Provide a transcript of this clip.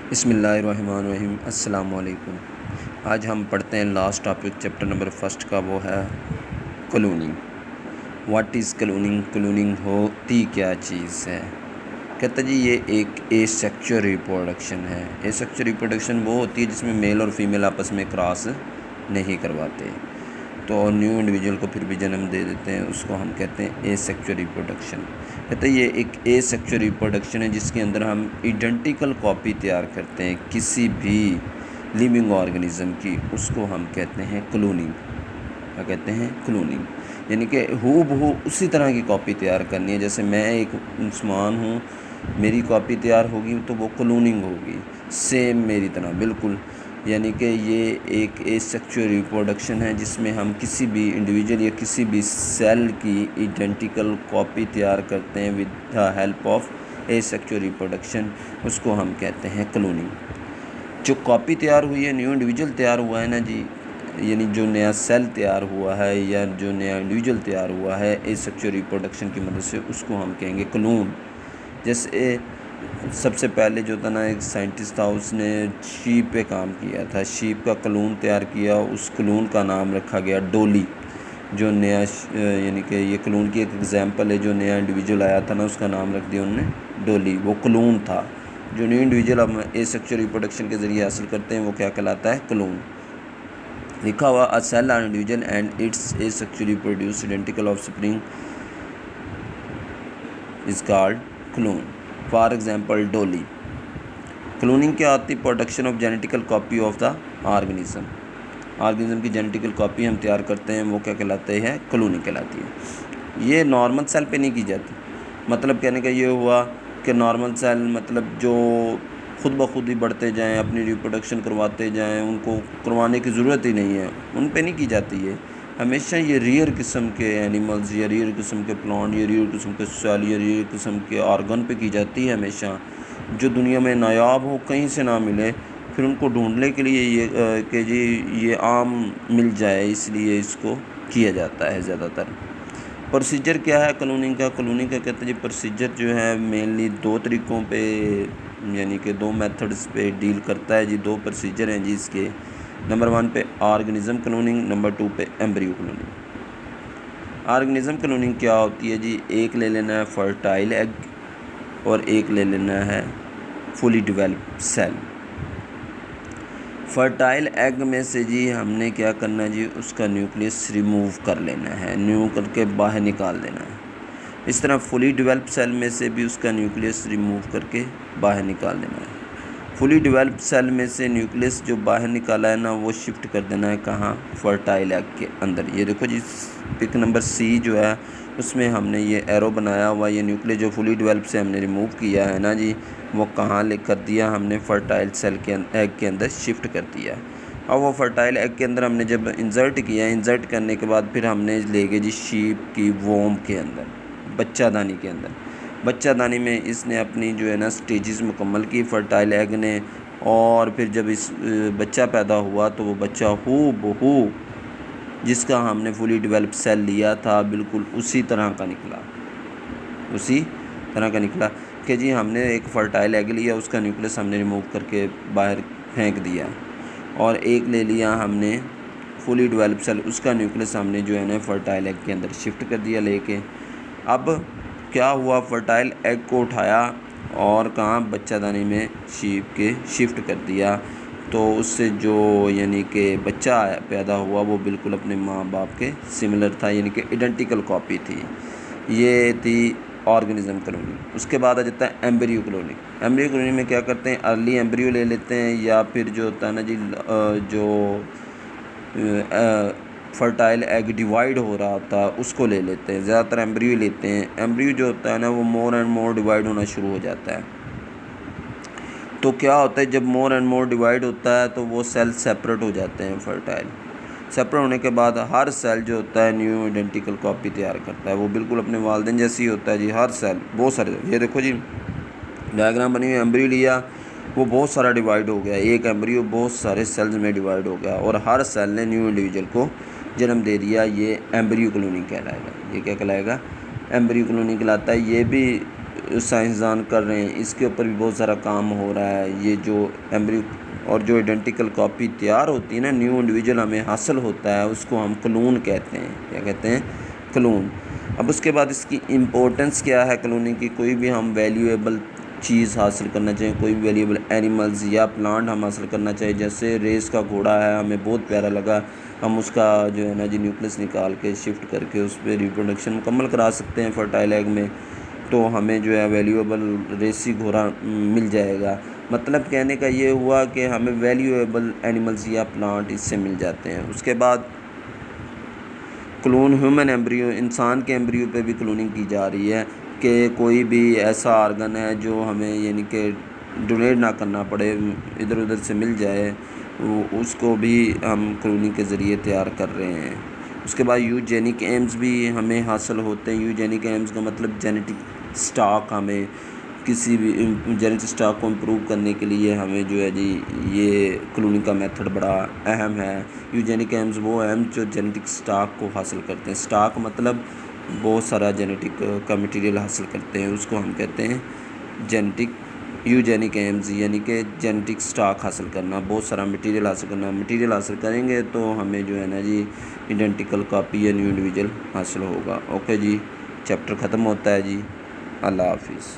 بسم اللہ الرحمن الرحیم۔ السلام علیکم۔ آج ہم پڑھتے ہیں لاسٹ ٹاپک چیپٹر نمبر 1 کا، وہ ہے cloning. What is cloning? Cloning ہوتی کیا چیز ہے؟ کہتا جی یہ ایک اے سیکشول ریپروڈکشن ہے۔ اے سیکشول ریپروڈکشن وہ ہوتی ہے جس میں میل اور فیمیل آپس میں کراس نہیں کرواتے تو نیو انڈیویجول کو پھر بھی جنم دے دیتے ہیں، اس کو ہم کہتے ہیں اے سیکشول ریپروڈکشن۔ کہتے ہیں یہ ایک اے سیکشول ریپروڈکشن ہے جس کے اندر ہم ایڈنٹیکل کاپی تیار کرتے ہیں کسی بھی لیونگ آرگنزم کی، اس کو ہم کہتے ہیں کلوننگ۔ کیا کہتے ہیں؟ کلوننگ، یعنی کہ ہو بہو اسی طرح کی کاپی تیار کرنی ہے۔ جیسے میں ایک مسلمان ہوں، میری کاپی تیار ہوگی تو وہ کلوننگ ہوگی، سیم میری طرح بالکل۔ یعنی کہ یہ ایک اے سیکشول ریپروڈکشن ہے جس میں ہم کسی بھی انڈیویجول یا کسی بھی سیل کی ایڈنٹیکل کاپی تیار کرتے ہیں with the help of asexual reproduction, اس کو ہم کہتے ہیں کلوننگ۔ جو کاپی تیار ہوئی ہے، نیو انڈیویجول تیار ہوا ہے نا جی، یعنی جو نیا سیل تیار ہوا ہے یا جو نیا انڈیویجول تیار ہوا ہے اے سیکشول ریپروڈکشن کی مدد سے، اس کو ہم کہیں گے کلون۔ جیسے سب سے پہلے جو تھا نا، ایک سائنٹسٹ تھا، اس نے شیپ پہ کام کیا تھا، شیپ کا کلون تیار کیا، اس کلون کا نام رکھا گیا ڈولی۔ جو نیا یعنی کہ یہ کلون کی ایک ایگزامپل ہے، جو نیا انڈیویجول آیا تھا نا، اس کا نام رکھ دیا انہوں نے ڈولی، وہ کلون تھا۔ جو نیو انڈیویجول ہم اے سیکشول ریپروڈکشن کے ذریعے حاصل کرتے ہیں وہ کیا کہلاتا ہے؟ کلون۔ لکھا ہوا a cell or individual and its asexually produced identical offspring is called clone. For example, Dolly. Cloning کیا ہوتی؟ Production of genetical copy of the organism. Organism کی جینیٹیکل کاپی ہم تیار کرتے ہیں، وہ کیا کہلاتے ہیں؟ کلوننگ کہلاتی ہے۔ یہ نارمل سیل پہ نہیں کی جاتی۔ مطلب کہنے کا یہ ہوا کہ نارمل سیل مطلب جو خود بخود ہی بڑھتے جائیں، اپنی ریپروڈکشن کرواتے جائیں، ان کو کروانے کی ضرورت ہی نہیں ہے، ان پہ نہیں کی جاتی ہے۔ ہمیشہ یہ ریئر قسم کے اینیملز یا ریئر قسم کے پلانٹ یا ریئر قسم کے سیل یا ریئر قسم کے آرگن پہ کی جاتی ہے ہمیشہ، جو دنیا میں نایاب ہو، کہیں سے نہ ملے، پھر ان کو ڈھونڈنے کے لیے یہ کہ جی یہ عام مل جائے، اس لیے اس کو کیا جاتا ہے زیادہ تر۔ پروسیجر کیا ہے کلوننگ کا؟ کلوننگ کا کہتے ہیں جی پروسیجر جو ہے مینلی 2 طریقوں پہ، یعنی کہ 2 میتھڈز پہ ڈیل کرتا ہے جی، 2 پروسیجر ہیں جی اس کے۔ نمبر 1 پہ آرگنزم کلوننگ، نمبر 2 پہ ایمبریو کلوننگ۔ آرگنزم کلوننگ کیا ہوتی ہے جی؟ ایک لے لینا ہے فرٹائل ایگ اور ایک لے لینا ہے فلی ڈیولپ سیل۔ فرٹائل ایگ میں سے جی ہم نے کیا کرنا ہے جی، اس کا نیوکلیس ریموو کر لینا ہے، نیو کر کے باہر نکال دینا ہے۔ اس طرح فلی ڈیولپ سیل میں سے بھی اس کا نیوکلیس ریموو کر کے باہر نکال دینا ہے۔ فلی ڈیولپ سیل میں سے نیوکلیس جو باہر نکالا ہے نا، وہ شفٹ کر دینا ہے کہاں؟ فرٹائل ایگ کے اندر۔ یہ دیکھو جی پک نمبر سی جو ہے اس میں ہم نے یہ ایرو بنایا ہوا، یہ نیوکلیس جو فلی ڈیولپ سے ہم نے ریموو کیا ہے نا جی، وہ کہاں لے کر دیا؟ ہم نے فرٹائل سیل کے ایگ کے اندر شفٹ کر دیا۔ اور وہ فرٹائل ایگ کے اندر ہم نے جب انسرٹ کیا، انسرٹ کرنے کے بعد پھر ہم نے لے گئے جی شیپ کی ووم کے اندر، بچہ دانی کے اندر۔ بچہ دانی میں اس نے اپنی جو ہے نا سٹیجز مکمل کی فرٹائل ایگ نے، اور پھر جب اس بچہ پیدا ہوا تو وہ بچہ ہو بہو جس کا ہم نے فلی ڈیولپ سیل لیا تھا بالکل اسی طرح کا نکلا، اسی طرح کا نکلا کہ جی ہم نے ایک فرٹائل ایگ لیا، اس کا نیوکلیس ہم نے ریموو کر کے باہر پھینک دیا، اور ایک لے لیا ہم نے فلی ڈیولپ سیل، اس کا نیوکلیس ہم نے جو ہے نا فرٹائل ایگ کے اندر شفٹ کر دیا لے کے۔ اب کیا ہوا؟ فرٹائل ایگ کو اٹھایا اور کہاں؟ بچہ دانی میں شیپ کے شفٹ کر دیا، تو اس سے جو یعنی کہ بچہ پیدا ہوا وہ بالکل اپنے ماں باپ کے سملر تھا، یعنی کہ ایڈنٹیکل کاپی تھی۔ یہ تھی آرگنزم کلوننگ۔ اس کے بعد آ جاتا ہے ایمبریو کلوننگ۔ ایمبریو کلوننگ میں کیا کرتے ہیں؟ ارلی ایمبریو لے لیتے ہیں، یا پھر جو ہوتا ہے نا جی جو فرٹائل ایگ ڈیوائیڈ ہو رہا ہوتا ہے اس کو لے لیتے ہیں، زیادہ تر ایمبریو لیتے ہیں۔ ایمبریو جو ہوتا ہے نا وہ مور اینڈ مور ڈیوائیڈ ہونا شروع ہو جاتا ہے۔ تو کیا ہوتا ہے جب مور اینڈ مور ڈیوائیڈ ہوتا ہے تو وہ سیل سیپریٹ ہو جاتے ہیں۔ فرٹائل سیپریٹ ہونے کے بعد ہر سیل جو ہوتا ہے نیو آئیڈینٹیکل کاپی تیار کرتا ہے، وہ بالکل اپنے والدین جیسی ہوتا ہے جی۔ ہر سیل بہت سارے، یہ دیکھو جی ڈائیگرام بنی ہوئی، ایمبریو لیا وہ بہت سارا ڈیوائیڈ ہو گیا، ایک ایمبریو بہت سارے سیلز میں ڈیوائیڈ ہو گیا، اور ہر سیل نے نیو انڈیویجول کو جنم دے دیا۔ یہ ایمبریو کلوننگ کہلائے گا۔ یہ کیا کہلائے گا؟ ایمبریو کلوننگ کہلاتا ہے۔ یہ بھی سائنسدان کر رہے ہیں، اس کے اوپر بھی بہت سارا کام ہو رہا ہے۔ یہ جو ایمبریو اور جو آئیڈینٹیکل کاپی تیار ہوتی ہے نا، نیو انڈیویجول ہمیں حاصل ہوتا ہے، اس کو ہم کلون کہتے ہیں۔ کیا کہتے ہیں؟ کلون۔ اب اس کے بعد اس کی امپورٹنس کیا ہے کلوننگ کی؟ کوئی بھی ہم ویلیویبل چیز حاصل کرنا چاہیں، کوئی بھی ویلیویبل اینیملز یا پلانٹ ہم حاصل کرنا چاہیں، جیسے ریس کا گھوڑا ہے، ہمیں بہت پیارا لگا، ہم اس کا جو ہے نا جی نیوکلس نکال کے شفٹ کر کے اس پہ ریپروڈکشن مکمل کرا سکتے ہیں فرٹائل ایگ میں، تو ہمیں جو ہے ویلیویبل ریسی گھوڑا مل جائے گا۔ مطلب کہنے کا یہ ہوا کہ ہمیں ویلیویبل اینیملز یا پلانٹ اس سے مل جاتے ہیں۔ اس کے بعد کلون ہیومن ایمبریو، انسان کے ایمبریو پہ بھی کلوننگ کی جا رہی ہے کہ کوئی بھی ایسا آرگن ہے جو ہمیں یعنی کہ ڈونیٹ نہ کرنا پڑے، ادھر ادھر سے مل جائے، اس کو بھی ہم کلوننگ کے ذریعے تیار کر رہے ہیں۔ اس کے بعد یوجینک ایمز بھی ہمیں حاصل ہوتے ہیں۔ یوجینک ایمز کا مطلب جینیٹک سٹاک، ہمیں کسی بھی جینیٹک سٹاک کو امپروو کرنے کے لیے ہمیں جو ہے جی یہ کلوننگ کا میتھڈ بڑا اہم ہے۔ یوجینک ایمز وہ اہم جو جینیٹک سٹاک کو حاصل کرتے ہیں۔ سٹاک مطلب بہت سارا جینیٹک کا مٹیریل حاصل کرتے ہیں، اس کو ہم کہتے ہیں یوجینک ایمز، یعنی کہ جینیٹک سٹاک حاصل کرنا، بہت سارا مٹیریل حاصل کرنا۔ مٹیریل حاصل کریں گے تو ہمیں جو ہے نا جی آئیڈینٹیکل کاپی یا نیو انڈیویجول حاصل ہوگا۔ اوکے جی، چیپٹر ختم ہوتا ہے جی، اللہ حافظ۔